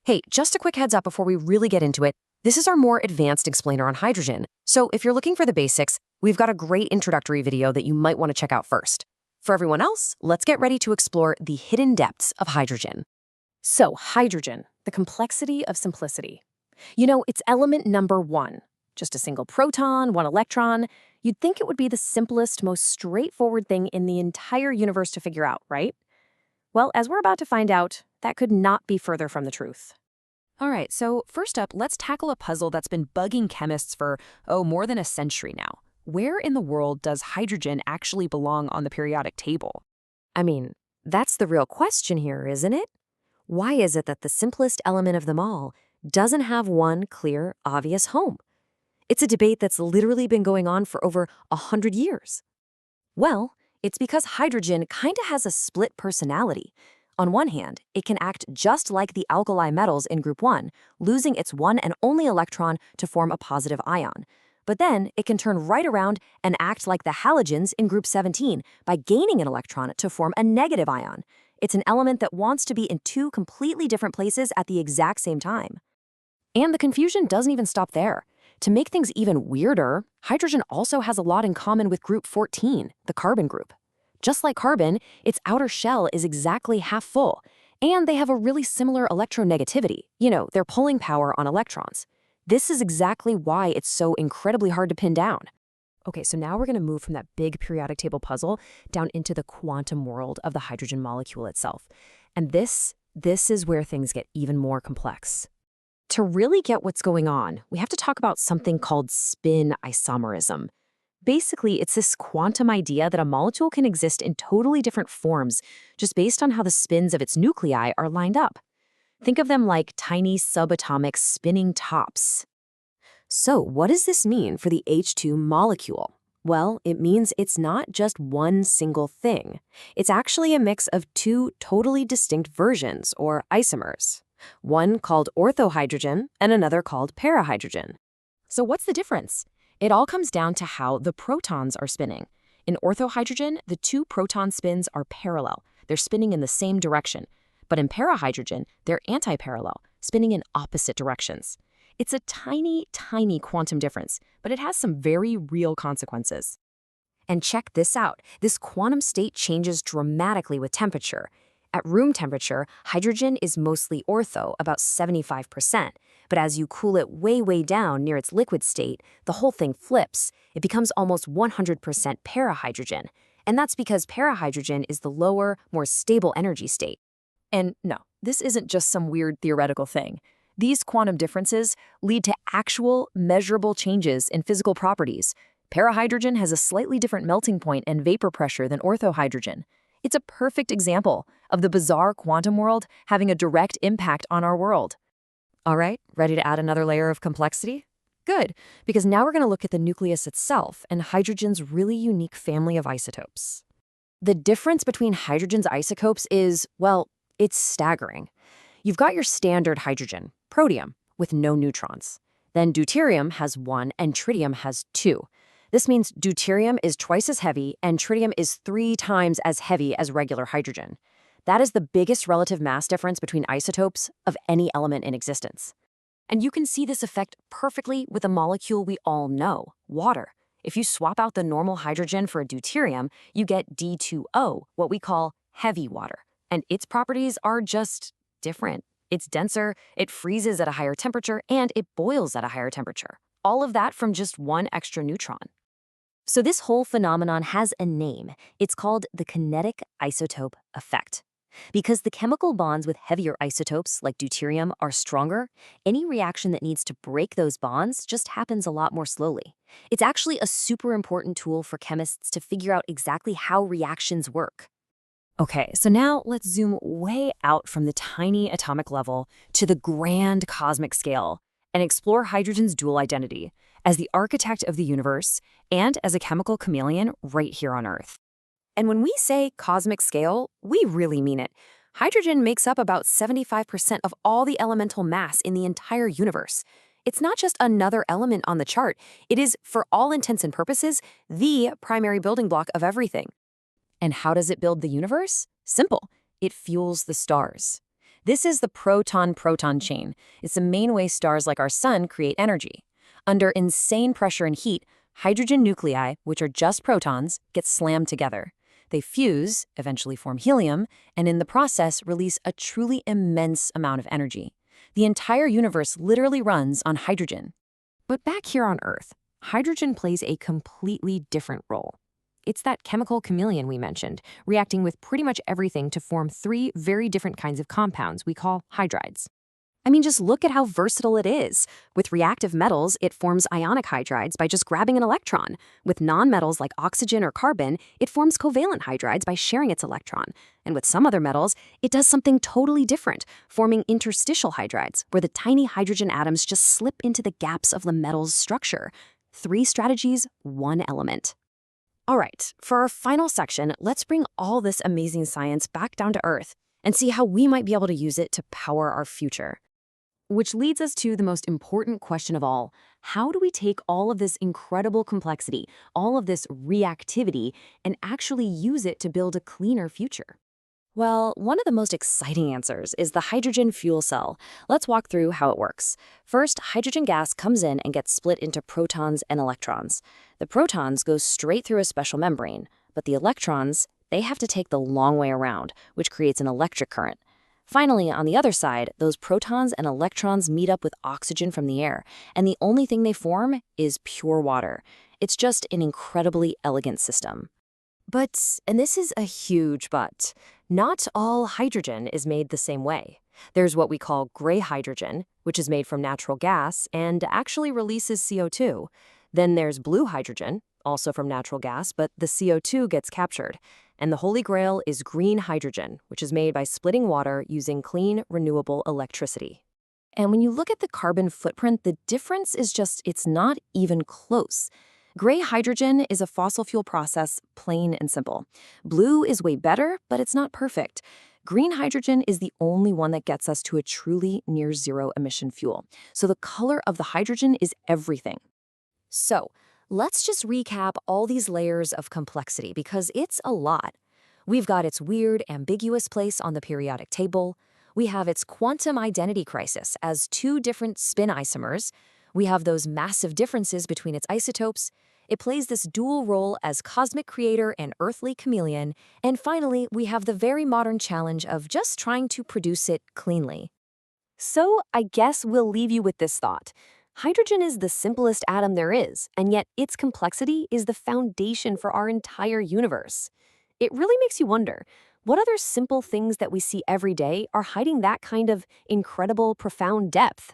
Hey, just a quick heads up before we really get into it. This is our more advanced explainer on hydrogen. So if you're looking for the basics, we've got a great introductory video that you might want to check out first. For everyone else, let's get ready to explore the hidden depths of hydrogen. So, hydrogen, the complexity of simplicity. It's element number one. Just a single proton, one electron. You'd think it would be the simplest, most straightforward thing in the entire universe to figure out, right? Well, as we're about to find out, that could not be further from the truth. All right, so first up, let's tackle a puzzle that's been bugging chemists for, more than a century now. Where in the world does hydrogen actually belong on the periodic table? I mean, that's the real question here, isn't it? Why is it that the simplest element of them all doesn't have one clear, obvious home? It's a debate that's literally been going on for over 100 years. Well, it's because hydrogen kinda has a split personality. On one hand, it can act just like the alkali metals in group 1, losing its one and only electron to form a positive ion. But then, it can turn right around and act like the halogens in group 17 by gaining an electron to form a negative ion. It's an element that wants to be in two completely different places at the exact same time. And the confusion doesn't even stop there. To make things even weirder, hydrogen also has a lot in common with group 14, the carbon group. Just like carbon, its outer shell is exactly half full, and they have a really similar electronegativity, their pulling power on electrons. This is exactly why it's so incredibly hard to pin down. Okay, so now we're going to move from that big periodic table puzzle down into the quantum world of the hydrogen molecule itself. And this is where things get even more complex. To really get what's going on, we have to talk about something called spin isomerism. Basically, it's this quantum idea that a molecule can exist in totally different forms just based on how the spins of its nuclei are lined up. Think of them like tiny subatomic spinning tops. So, what does this mean for the H2 molecule? Well, it means it's not just one single thing. It's actually a mix of two totally distinct versions, or isomers. One called orthohydrogen and another called parahydrogen. So what's the difference? It all comes down to how the protons are spinning. In orthohydrogen, the two proton spins are parallel. They're spinning in the same direction. But in parahydrogen, they're antiparallel, spinning in opposite directions. It's a tiny, tiny quantum difference, but it has some very real consequences. And check this out. This quantum state changes dramatically with temperature. At room temperature, hydrogen is mostly ortho, about 75%. But as you cool it way, way down near its liquid state, the whole thing flips. It becomes almost 100% parahydrogen. And that's because parahydrogen is the lower, more stable energy state. And no, this isn't just some weird theoretical thing. These quantum differences lead to actual, measurable changes in physical properties. Parahydrogen has a slightly different melting point and vapor pressure than orthohydrogen. It's a perfect example of the bizarre quantum world having a direct impact on our world. All right, ready to add another layer of complexity? Good, because now we're going to look at the nucleus itself and hydrogen's really unique family of isotopes. The difference between hydrogen's isotopes is, well, it's staggering. You've got your standard hydrogen, protium, with no neutrons. Then deuterium has one and tritium has two. This means deuterium is twice as heavy and tritium is 3 times as heavy as regular hydrogen. That is the biggest relative mass difference between isotopes of any element in existence. And you can see this effect perfectly with a molecule we all know, water. If you swap out the normal hydrogen for a deuterium, you get D2O, what we call heavy water. And its properties are just different. It's denser, it freezes at a higher temperature, and it boils at a higher temperature. All of that from just one extra neutron. So this whole phenomenon has a name. It's called the kinetic isotope effect. Because the chemical bonds with heavier isotopes, like deuterium, are stronger, any reaction that needs to break those bonds just happens a lot more slowly. It's actually a super important tool for chemists to figure out exactly how reactions work. Okay, so now let's zoom way out from the tiny atomic level to the grand cosmic scale and explore hydrogen's dual identity as the architect of the universe and as a chemical chameleon right here on Earth. And when we say cosmic scale, we really mean it. Hydrogen makes up about 75% of all the elemental mass in the entire universe. It's not just another element on the chart. It is, for all intents and purposes, the primary building block of everything. And how does it build the universe? Simple. It fuels the stars. This is the proton-proton chain. It's the main way stars like our sun create energy. Under insane pressure and heat, hydrogen nuclei, which are just protons, get slammed together. They fuse, eventually form helium, and in the process release a truly immense amount of energy. The entire universe literally runs on hydrogen. But back here on Earth, hydrogen plays a completely different role. It's that chemical chameleon we mentioned, reacting with pretty much everything to form three very different kinds of compounds we call hydrides. I mean, just look at how versatile it is. With reactive metals, it forms ionic hydrides by just grabbing an electron. With nonmetals like oxygen or carbon, it forms covalent hydrides by sharing its electron. And with some other metals, it does something totally different, forming interstitial hydrides, where the tiny hydrogen atoms just slip into the gaps of the metal's structure. 3 strategies, 1 element. All right, for our final section, let's bring all this amazing science back down to Earth and see how we might be able to use it to power our future. Which leads us to the most important question of all. How do we take all of this incredible complexity, all of this reactivity, and actually use it to build a cleaner future? Well, one of the most exciting answers is the hydrogen fuel cell. Let's walk through how it works. First, hydrogen gas comes in and gets split into protons and electrons. The protons go straight through a special membrane, but the electrons, they have to take the long way around, which creates an electric current. Finally, on the other side, those protons and electrons meet up with oxygen from the air, and the only thing they form is pure water. It's just an incredibly elegant system. But, and this is a huge but, not all hydrogen is made the same way. There's what we call gray hydrogen, which is made from natural gas and actually releases CO2. Then there's blue hydrogen, also from natural gas, but the CO2 gets captured. And the holy grail is green hydrogen, which is made by splitting water using clean, renewable electricity. And when you look at the carbon footprint, the difference is just, it's not even close. Gray hydrogen is a fossil fuel process, plain and simple. Blue is way better, but it's not perfect. Green hydrogen is the only one that gets us to a truly near-zero emission fuel. So the color of the hydrogen is everything. So, let's just recap all these layers of complexity because it's a lot. We've got its weird, ambiguous place on the periodic table. We have its quantum identity crisis as 2 different spin isomers. We have those massive differences between its isotopes. It plays this dual role as cosmic creator and earthly chameleon. And finally, we have the very modern challenge of just trying to produce it cleanly. So, I guess we'll leave you with this thought. Hydrogen is the simplest atom there is, and yet its complexity is the foundation for our entire universe. It really makes you wonder, what other simple things that we see every day are hiding that kind of incredible, profound depth?